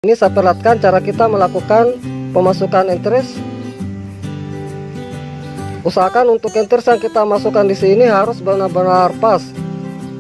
Ini saya perlihatkan cara kita melakukan pemasukan interest. Usahakan untuk interest yang kita masukkan di sini harus benar-benar pas.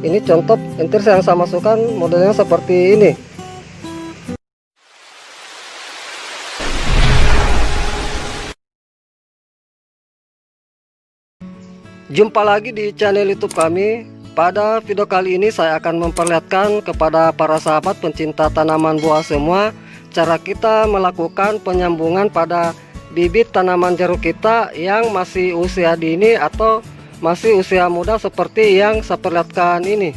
Ini contoh interest yang saya masukkan modelnya seperti ini. Jumpa lagi di channel YouTube kami. Pada video kali ini saya akan memperlihatkan kepada para sahabat pencinta tanaman buah semua cara kita melakukan penyambungan pada bibit tanaman jeruk kita yang masih usia dini atau masih usia muda seperti yang saya perlihatkan ini.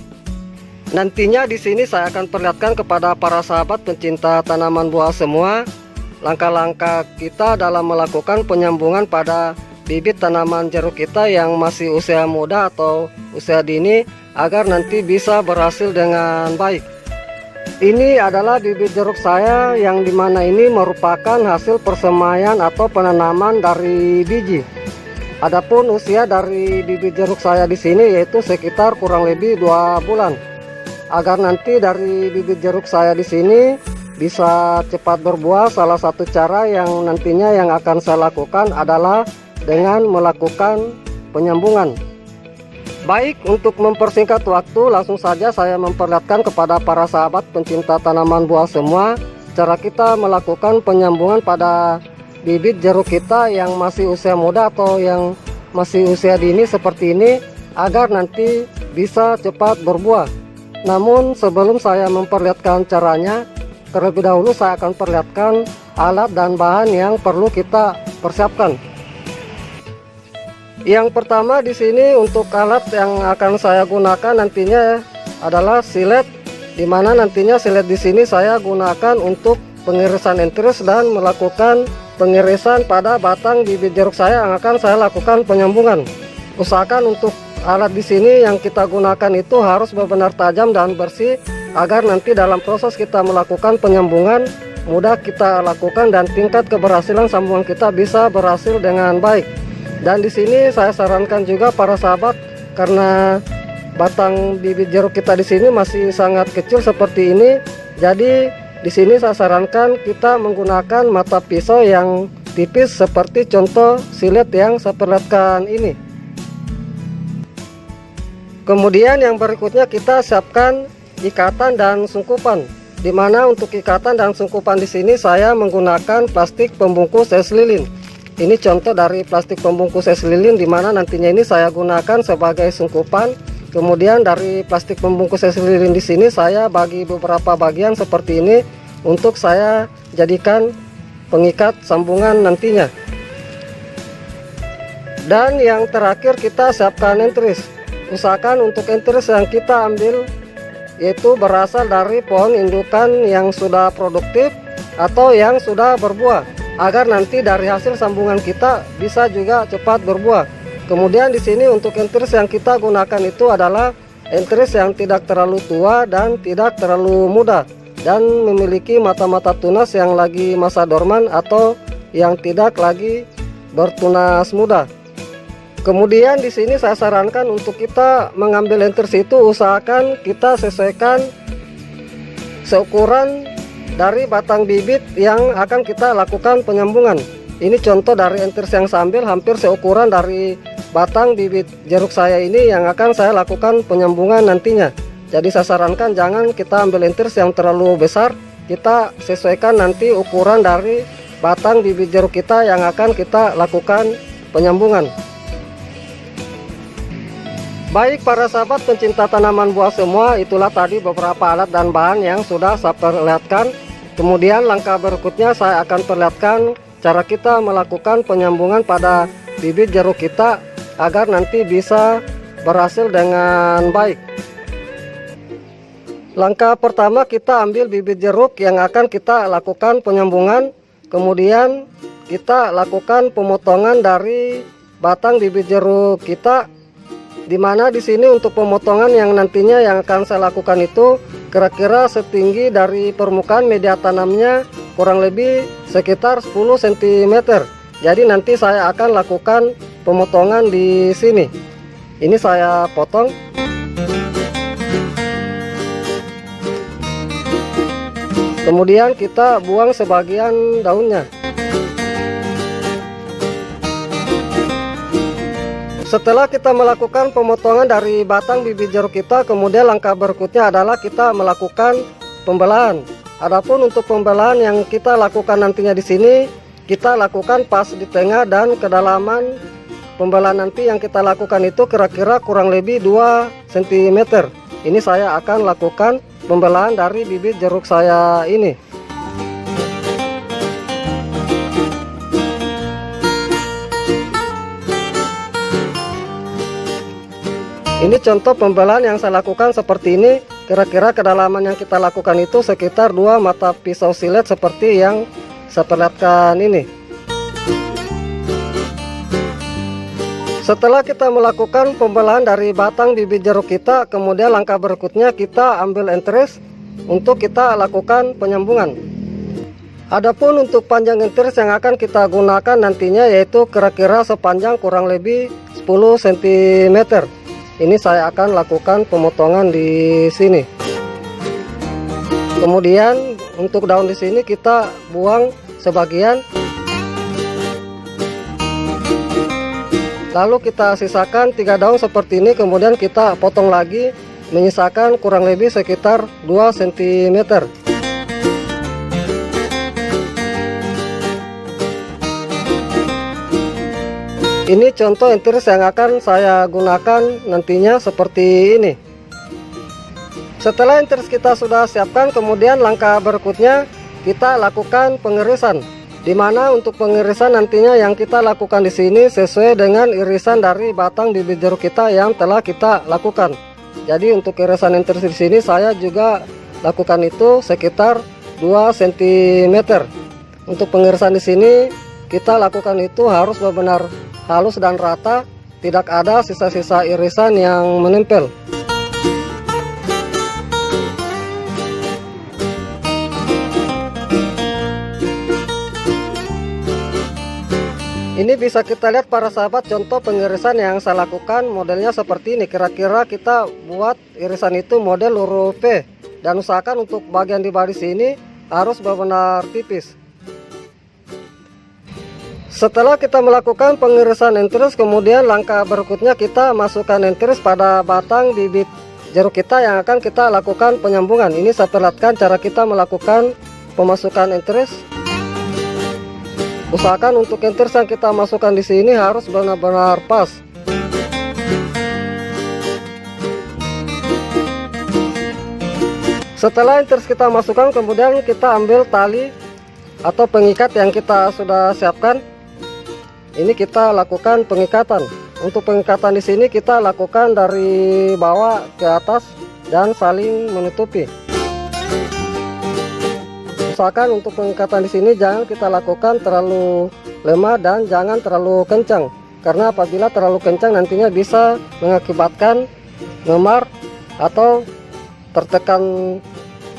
Nantinya di sini saya akan perlihatkan kepada para sahabat pencinta tanaman buah semua langkah-langkah kita dalam melakukan penyambungan pada bibit tanaman jeruk kita yang masih usia muda atau usia dini agar nanti bisa berhasil dengan baik. Ini adalah bibit jeruk saya yang dimana ini merupakan hasil persemaian atau penanaman dari biji. Adapun usia dari bibit jeruk saya di sini yaitu sekitar kurang lebih 2 bulan. Agar nanti dari bibit jeruk saya di sini bisa cepat berbuah, salah satu cara yang nantinya yang akan saya lakukan adalah dengan melakukan penyambungan. Baik, untuk mempersingkat waktu langsung saja saya memperlihatkan kepada para sahabat pencinta tanaman buah semua cara kita melakukan penyambungan pada bibit jeruk kita yang masih usia muda atau yang masih usia dini seperti ini agar nanti bisa cepat berbuah. Namun sebelum saya memperlihatkan caranya, terlebih dahulu saya akan perlihatkan alat dan bahan yang perlu kita persiapkan. Yang pertama di sini untuk alat yang akan saya gunakan nantinya adalah silet, dimana nantinya silet di sini saya gunakan untuk pengirisan interest dan melakukan pengirisan pada batang bibit jeruk saya yang akan saya lakukan penyambungan. Usahakan untuk alat di sini yang kita gunakan itu harus benar-benar tajam dan bersih agar nanti dalam proses kita melakukan penyambungan mudah kita lakukan dan tingkat keberhasilan sambungan kita bisa berhasil dengan baik. Dan di sini saya sarankan juga para sahabat, karena batang bibit jeruk kita di sini masih sangat kecil seperti ini, jadi di sini saya sarankan kita menggunakan mata pisau yang tipis seperti contoh silet yang saya perlihatkan ini. Kemudian yang berikutnya kita siapkan ikatan dan sungkupan. Dimana untuk ikatan dan sungkupan di sini saya menggunakan plastik pembungkus es lilin. Ini contoh dari plastik pembungkus es lilin dimana nantinya ini saya gunakan sebagai sungkupan. Kemudian dari plastik pembungkus es lilin di sini saya bagi beberapa bagian seperti ini untuk saya jadikan pengikat sambungan nantinya. Dan yang terakhir kita siapkan interest. Usahakan untuk interest yang kita ambil yaitu berasal dari pohon indukan yang sudah produktif atau yang sudah berbuah, agar nanti dari hasil sambungan kita bisa juga cepat berbuah. Kemudian di sini untuk interest yang kita gunakan itu adalah interest yang tidak terlalu tua dan tidak terlalu muda dan memiliki mata-mata tunas yang lagi masa dorman atau yang tidak lagi bertunas muda. Kemudian di sini saya sarankan untuk kita mengambil interest itu usahakan kita sesuaikan seukuran dari batang bibit yang akan kita lakukan penyambungan. Ini contoh dari interest yang saya ambil hampir seukuran dari batang bibit jeruk saya ini yang akan saya lakukan penyambungan nantinya. Jadi saya sarankan jangan kita ambil interest yang terlalu besar, kita sesuaikan nanti ukuran dari batang bibit jeruk kita yang akan kita lakukan penyambungan. Baik para sahabat pencinta tanaman buah semua, itulah tadi beberapa alat dan bahan yang sudah saya perlihatkan. Kemudian langkah berikutnya saya akan perlihatkan cara kita melakukan penyambungan pada bibit jeruk kita agar nanti bisa berhasil dengan baik. Langkah pertama kita ambil bibit jeruk yang akan kita lakukan penyambungan. Kemudian kita lakukan pemotongan dari batang bibit jeruk kita. Dimana di sini untuk pemotongan yang nantinya yang akan saya lakukan itu kira-kira setinggi dari permukaan media tanamnya kurang lebih sekitar 10 cm. Jadi nanti saya akan lakukan pemotongan di sini. Ini saya potong. Kemudian kita buang sebagian daunnya. Setelah kita melakukan pemotongan dari batang bibit jeruk kita, kemudian langkah berikutnya adalah kita melakukan pembelahan. Adapun untuk pembelahan yang kita lakukan nantinya di sini, kita lakukan pas di tengah, dan kedalaman pembelahan nanti yang kita lakukan itu kira-kira kurang lebih 2 cm. Ini saya akan lakukan pembelahan dari bibit jeruk saya ini. Ini contoh pembelahan yang saya lakukan seperti ini. Kira-kira kedalaman yang kita lakukan itu sekitar 2 mata pisau silet seperti yang saya perlihatkan ini. Setelah kita melakukan pembelahan dari batang bibit jeruk kita, kemudian langkah berikutnya kita ambil enteris untuk kita lakukan penyambungan. Adapun untuk panjang enteris yang akan kita gunakan nantinya yaitu kira-kira sepanjang kurang lebih 10 cm. Ini saya akan lakukan pemotongan di sini. Kemudian untuk daun di sini kita buang sebagian. Lalu kita sisakan 3 daun seperti ini, kemudian kita potong lagi, menyisakan kurang lebih sekitar 2 cm. Ini contoh enteris yang akan saya gunakan nantinya seperti ini. Setelah enteris kita sudah siapkan, kemudian langkah berikutnya kita lakukan pengirisan. Dimana untuk pengirisan nantinya yang kita lakukan di sini sesuai dengan irisan dari batang bibit jeruk kita yang telah kita lakukan. Jadi untuk irisan enteris di sini saya juga lakukan itu sekitar 2 cm. Untuk pengirisan di sini kita lakukan itu harus benar-benar halus dan rata, tidak ada sisa-sisa irisan yang menempel. Ini bisa kita lihat para sahabat contoh pengirisan yang saya lakukan modelnya seperti ini. Kira-kira kita buat irisan itu model huruf V, dan usahakan untuk bagian di baris ini harus benar-benar tipis. Setelah kita melakukan pengirisan enteris, kemudian langkah berikutnya kita masukkan enteris pada batang bibit jeruk kita yang akan kita lakukan penyambungan. Ini saya perlihatkan cara kita melakukan pemasukan enteris. Usahakan untuk enteris yang kita masukkan di sini harus benar-benar pas. Setelah enteris kita masukkan, kemudian kita ambil tali atau pengikat yang kita sudah siapkan. Ini kita lakukan pengikatan. Untuk pengikatan di sini kita lakukan dari bawah ke atas dan saling menutupi. Usahakan untuk pengikatan di sini jangan kita lakukan terlalu lemah dan jangan terlalu kencang. Karena apabila terlalu kencang nantinya bisa mengakibatkan memar atau tertekan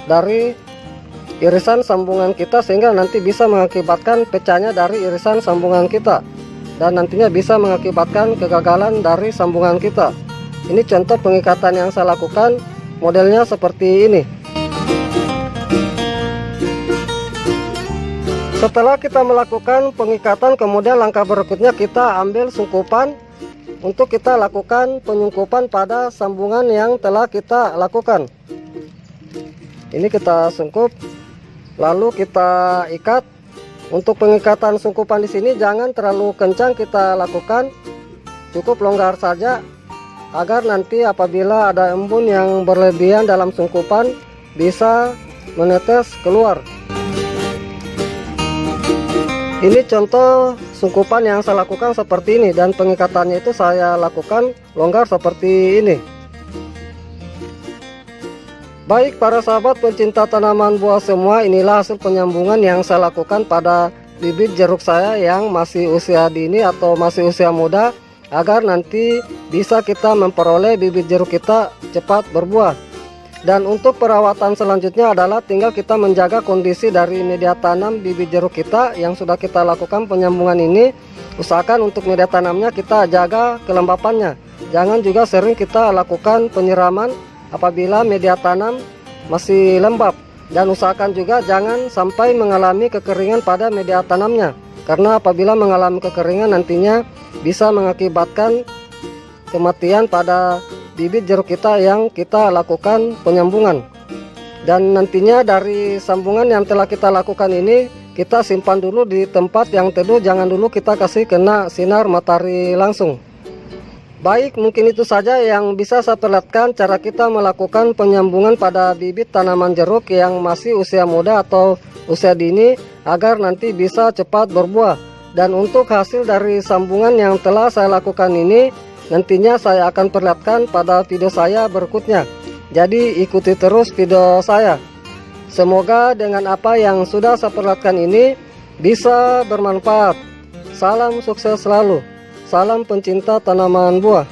dari irisan sambungan kita, sehingga nanti bisa mengakibatkan pecahnya dari irisan sambungan kita. Dan nantinya bisa mengakibatkan kegagalan dari sambungan kita. Ini contoh pengikatan yang saya lakukan, modelnya seperti ini. Setelah kita melakukan pengikatan, kemudian langkah berikutnya kita ambil sungkupan untuk kita lakukan penyungkupan pada sambungan yang telah kita lakukan. Ini kita sungkup, lalu kita ikat. Untuk pengikatan sungkupan di sini jangan terlalu kencang kita lakukan, cukup longgar saja agar nanti apabila ada embun yang berlebihan dalam sungkupan bisa menetes keluar. Ini contoh sungkupan yang saya lakukan seperti ini, dan pengikatannya itu saya lakukan longgar seperti ini. Baik para sahabat pencinta tanaman buah semua, inilah hasil penyambungan yang saya lakukan pada bibit jeruk saya yang masih usia dini atau masih usia muda, agar nanti bisa kita memperoleh bibit jeruk kita cepat berbuah. Dan untuk perawatan selanjutnya adalah tinggal kita menjaga kondisi dari media tanam bibit jeruk kita yang sudah kita lakukan penyambungan ini. Usahakan untuk media tanamnya kita jaga kelembapannya. Jangan juga sering kita lakukan penyiraman apabila media tanam masih lembab. Dan usahakan juga jangan sampai mengalami kekeringan pada media tanamnya, karena apabila mengalami kekeringan nantinya bisa mengakibatkan kematian pada bibit jeruk kita yang kita lakukan penyambungan. Dan nantinya dari sambungan yang telah kita lakukan ini, kita simpan dulu di tempat yang teduh, jangan dulu kita kasih kena sinar matahari langsung. Baik, mungkin itu saja yang bisa saya perlihatkan cara kita melakukan penyambungan pada bibit tanaman jeruk yang masih usia muda atau usia dini, agar nanti bisa cepat berbuah. Dan untuk hasil dari sambungan yang telah saya lakukan ini, nantinya saya akan perlihatkan pada video saya berikutnya. Jadi ikuti terus video saya. Semoga dengan apa yang sudah saya perlihatkan ini bisa bermanfaat. Salam sukses selalu. Salam pencinta tanaman buah.